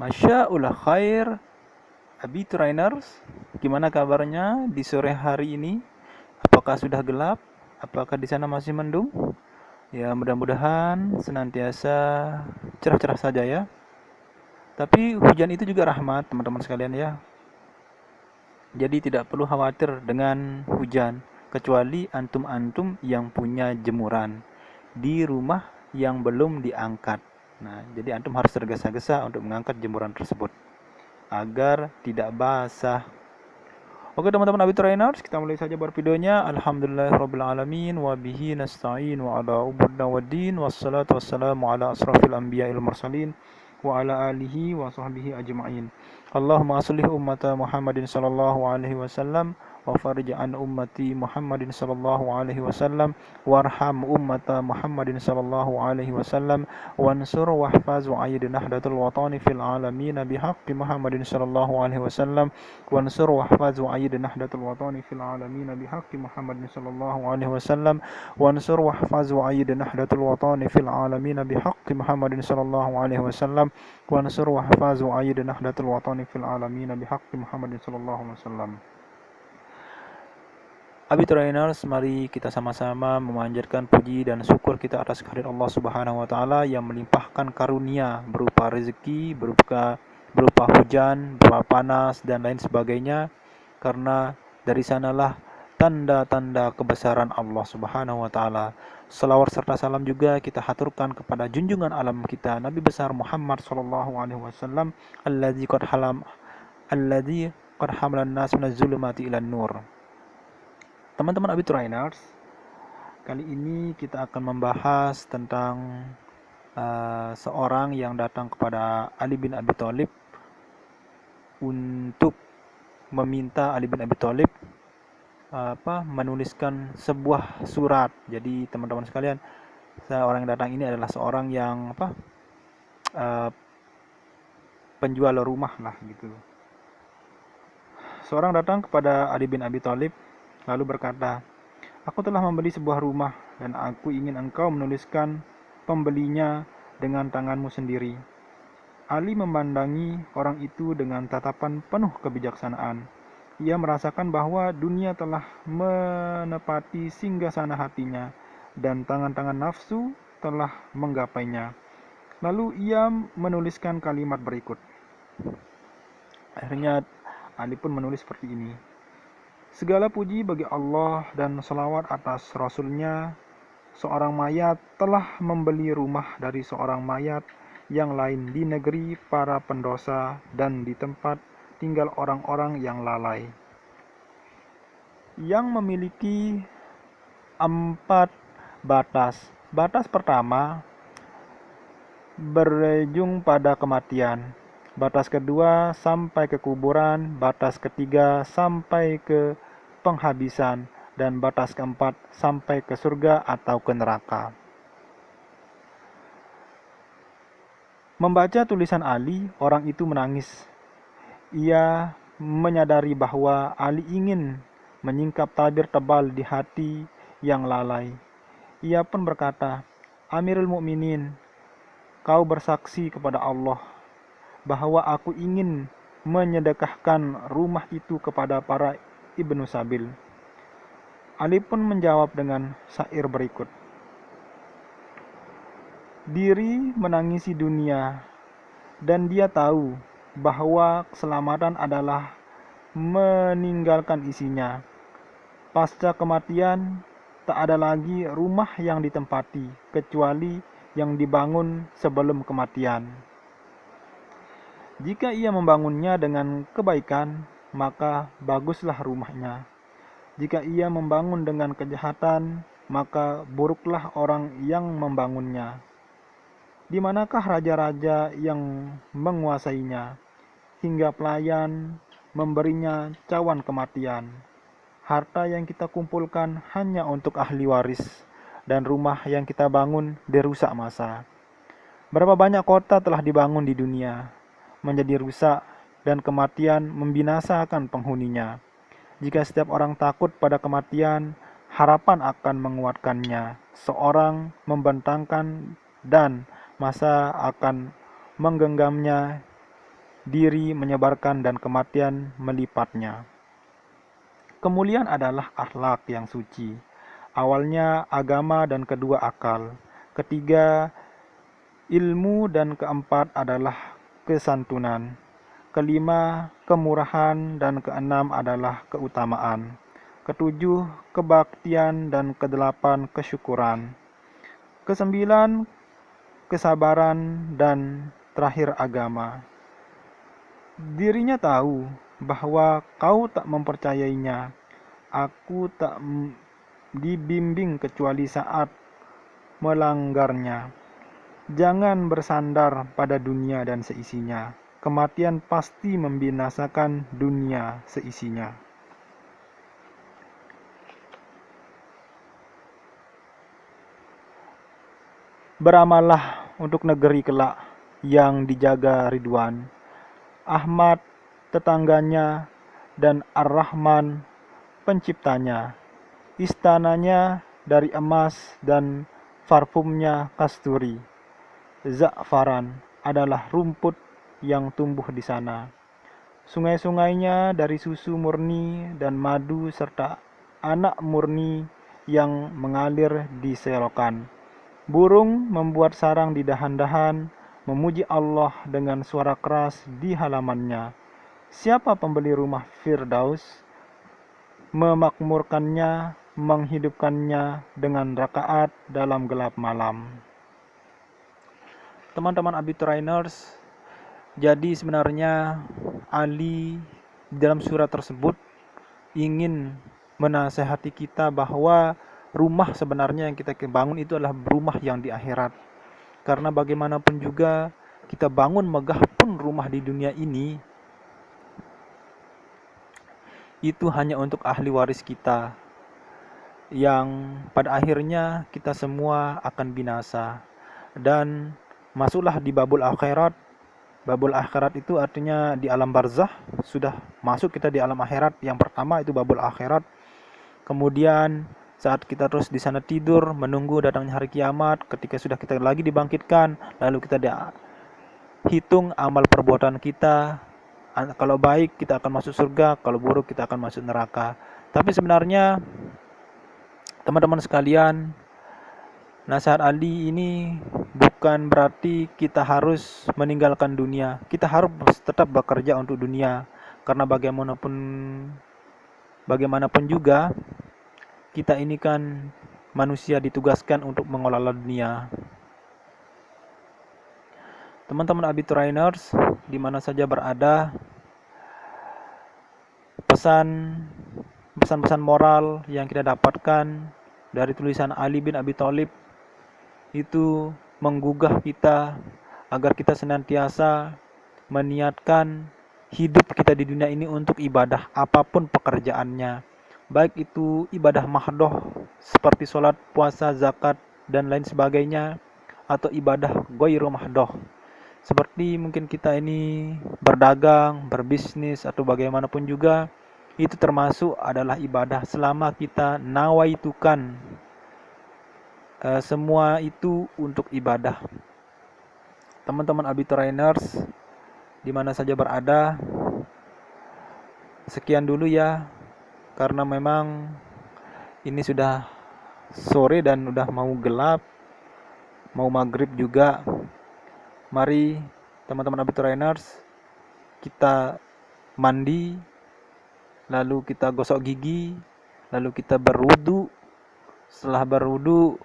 Masyaallah khair, Abi Trainers. Gimana kabarnya di sore hari ini? Apakah sudah gelap? Apakah di sana masih mendung? Ya, mudah-mudahan senantiasa cerah-cerah saja ya. Tapi hujan itu juga rahmat, teman-teman sekalian ya. Jadi tidak perlu khawatir dengan hujan, kecuali antum-antum yang punya jemuran di rumah yang belum diangkat. Nah, jadi antum harus tergesa-gesa untuk mengangkat jemuran tersebut agar tidak basah. Oke teman-teman Abi Trainers, kita mulai saja buat videonya. Alhamdulillahirrabbilalamin, wa bihi nasta'in, wa ala ubudna wa din, wassalatu wassalamu ala asrafil anbiya'il mursalin, wa ala alihi wa sahbihi ajma'in. Allahumma aslih ummata Muhammadin sallallahu alaihi wasallam, wa farij an ummati Muhammadin sallallahu alaihi wasallam, warham ummata Muhammadin sallallahu alaihi wasallam, wansur wahfaz wa ayyid nahdatul watani fil alamin bihaqqi Muhammadin sallallahu alaihi wasallam, wansur wahfaz wa ayyid nahdatul watani fil alamin bihaqqi Muhammadin sallallahu alaihi wasallam, wansur wahfaz wa ayyid nahdatul watani fil alamin bihaqqi Muhammadin sallallahu alaihi wasallam, wansur wahfaz wa ayyid nahdatul watani fil alamin bihaqqi Muhammadin sallallahu alaihi wasallam. Abi Trainers, mari kita sama-sama memanjatkan puji dan syukur kita atas kehadirat Allah Subhanahu wa taala yang melimpahkan karunia berupa rezeki, berupa hujan, berupa panas dan lain sebagainya, karena dari sanalah tanda-tanda kebesaran Allah Subhanahu wa taala. Selawat serta salam juga kita haturkan kepada junjungan alam kita Nabi besar Muhammad sallallahu alaihi wasallam, alladzi qad hamalan nas minaz zulumati ilan nur. Teman-teman Abi Trainers, kali ini kita akan membahas tentang seorang yang datang kepada Ali bin Abi Thalib untuk meminta Ali bin Abi Thalib menuliskan sebuah surat. Jadi teman-teman sekalian, seorang yang datang ini adalah seorang yang penjual rumah lah gitu. Seorang datang kepada Ali bin Abi Thalib lalu berkata, "Aku telah membeli sebuah rumah dan aku ingin engkau menuliskan pembelinya dengan tanganmu sendiri." Ali memandangi orang itu dengan tatapan penuh kebijaksanaan. Ia merasakan bahwa dunia telah menepati singgasana hatinya dan tangan-tangan nafsu telah menggapainya. Lalu ia menuliskan kalimat berikut. Akhirnya Ali pun menulis seperti ini. "Segala puji bagi Allah dan selawat atas Rasul-Nya. Seorang mayat telah membeli rumah dari seorang mayat yang lain di negeri para pendosa dan di tempat tinggal orang-orang yang lalai. Yang memiliki 4 batas. Batas pertama berujung pada kematian. Batas kedua sampai ke kuburan, batas ketiga sampai ke penghabisan, dan batas keempat sampai ke surga atau ke neraka." Membaca tulisan Ali, orang itu menangis. Ia menyadari bahwa Ali ingin menyingkap tabir tebal di hati yang lalai. Ia pun berkata, "Amirul Mukminin, kau bersaksi kepada Allah bahwa aku ingin menyedekahkan rumah itu kepada para Ibnu Sabil." Ali pun menjawab dengan syair berikut. "Diri menangisi dunia dan dia tahu bahwa keselamatan adalah meninggalkan isinya. Pasca kematian tak ada lagi rumah yang ditempati kecuali yang dibangun sebelum kematian. Jika ia membangunnya dengan kebaikan, maka baguslah rumahnya. Jika ia membangun dengan kejahatan, maka buruklah orang yang membangunnya. Di manakah raja-raja yang menguasainya, hingga pelayan memberinya cawan kematian? Harta yang kita kumpulkan hanya untuk ahli waris, dan rumah yang kita bangun dirusak masa. Berapa banyak kota telah dibangun di dunia, menjadi rusak, dan kematian membinasakan penghuninya. Jika setiap orang takut pada kematian, harapan akan menguatkannya. Seorang membentangkan dan masa akan menggenggamnya diri menyebarkan dan kematian melipatnya. Kemuliaan adalah akhlak yang suci. Awalnya agama dan kedua akal. Ketiga ilmu dan keempat adalah kesantunan. Kelima kemurahan dan keenam adalah keutamaan. Ketujuh kebaktian dan kedelapan kesyukuran. Kesembilan kesabaran dan terakhir agama. Dirinya tahu bahwa kau tak mempercayainya. Aku tak dibimbing kecuali saat melanggarnya. Jangan bersandar pada dunia dan seisinya. Kematian pasti membinasakan dunia seisinya. Beramallah untuk negeri kelak yang dijaga Ridwan, Ahmad tetangganya, dan Ar-Rahman penciptanya. Istananya dari emas dan parfumnya kasturi. Za'faran adalah rumput yang tumbuh di sana. Sungai-sungainya dari susu murni dan madu serta anak murni yang mengalir di selokan. Burung membuat sarang di dahan-dahan, memuji Allah dengan suara keras di halamannya. Siapa pembeli rumah Firdaus, memakmurkannya, menghidupkannya dengan rakaat dalam gelap malam. Teman-teman Abiturainers, jadi sebenarnya Ali dalam surat tersebut ingin menasehati kita bahwa rumah sebenarnya yang kita bangun itu adalah rumah yang di akhirat. Karena bagaimanapun juga kita bangun megah pun rumah di dunia ini, itu hanya untuk ahli waris kita, yang pada akhirnya kita semua akan binasa. Dan masuklah di babul akhirat. Babul akhirat itu artinya di alam barzah, sudah masuk kita di alam akhirat. Yang pertama itu babul akhirat. Kemudian saat kita terus di sana tidur menunggu datangnya hari kiamat, ketika sudah kita lagi dibangkitkan, lalu kita hitung amal perbuatan kita. Kalau baik kita akan masuk surga, kalau buruk kita akan masuk neraka. Tapi sebenarnya teman-teman sekalian, nasihat Ali ini bukan berarti kita harus meninggalkan dunia. Kita harus tetap bekerja untuk dunia, karena bagaimanapun juga kita ini kan manusia ditugaskan untuk mengelola dunia. Teman-teman Abiturainers, di mana saja berada, pesan-pesan moral yang kita dapatkan dari tulisan Ali bin Abi Thalib itu menggugah kita agar kita senantiasa meniatkan hidup kita di dunia ini untuk ibadah apapun pekerjaannya. Baik itu ibadah mahdoh seperti sholat, puasa, zakat, dan lain sebagainya, atau ibadah ghairu mahdoh seperti mungkin kita ini berdagang, berbisnis, atau bagaimanapun juga, itu termasuk adalah ibadah selama kita nawaitukan semua itu untuk ibadah. Teman-teman Abiturainers, di mana saja berada, sekian dulu ya, karena memang ini sudah sore dan udah mau gelap, mau maghrib juga. Mari teman-teman Abiturainers, kita mandi, lalu kita gosok gigi, lalu kita berwudu. Setelah berwudu,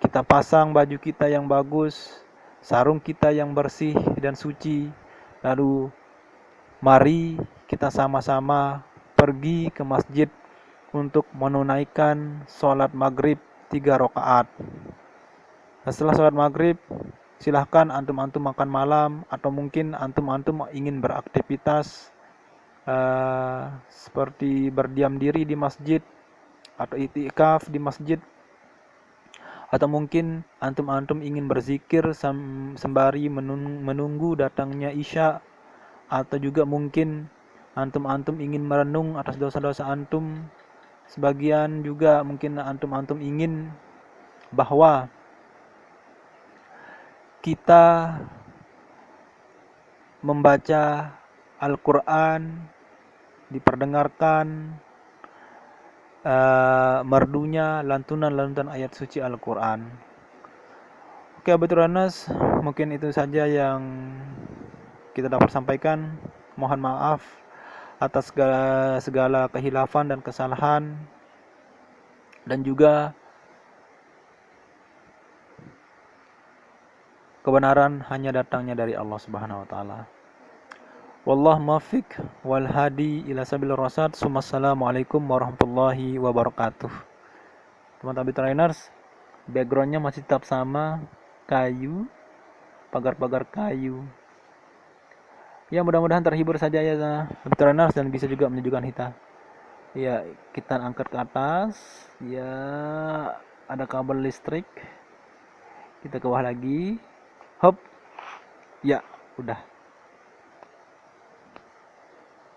kita pasang baju kita yang bagus, sarung kita yang bersih dan suci. Lalu mari kita sama-sama pergi ke masjid untuk menunaikan sholat maghrib 3 rakaat. Setelah sholat maghrib, silahkan antum-antum makan malam, atau mungkin antum-antum ingin beraktivitas seperti berdiam diri di masjid atau i'tikaf di masjid, atau mungkin antum-antum ingin berzikir sembari menunggu datangnya isya, atau juga mungkin antum-antum ingin merenung atas dosa-dosa antum. Sebagian juga mungkin antum-antum ingin bahwa kita membaca Al-Quran, diperdengarkan merdunya lantunan-lantunan ayat suci Al-Quran. Oke, Abiturans, mungkin itu saja yang kita dapat sampaikan. Mohon maaf atas segala kehilafan dan kesalahan, dan juga kebenaran hanya datangnya dari Allah Subhanahu wa taala. Wallahu muwaffiq wal hadi ila sabil rasyad. Assalamualaikum warahmatullahi wabarakatuh. Teman-teman Abitrainers, backgroundnya masih tetap sama, kayu, pagar-pagar kayu. Ya, mudah-mudahan terhibur saja ya Abitrainers, dan bisa juga menyejukkan kita. Ya, kita angkat ke atas. Ya, ada kabel listrik. Kita ke bawah lagi. Hop. Ya, udah.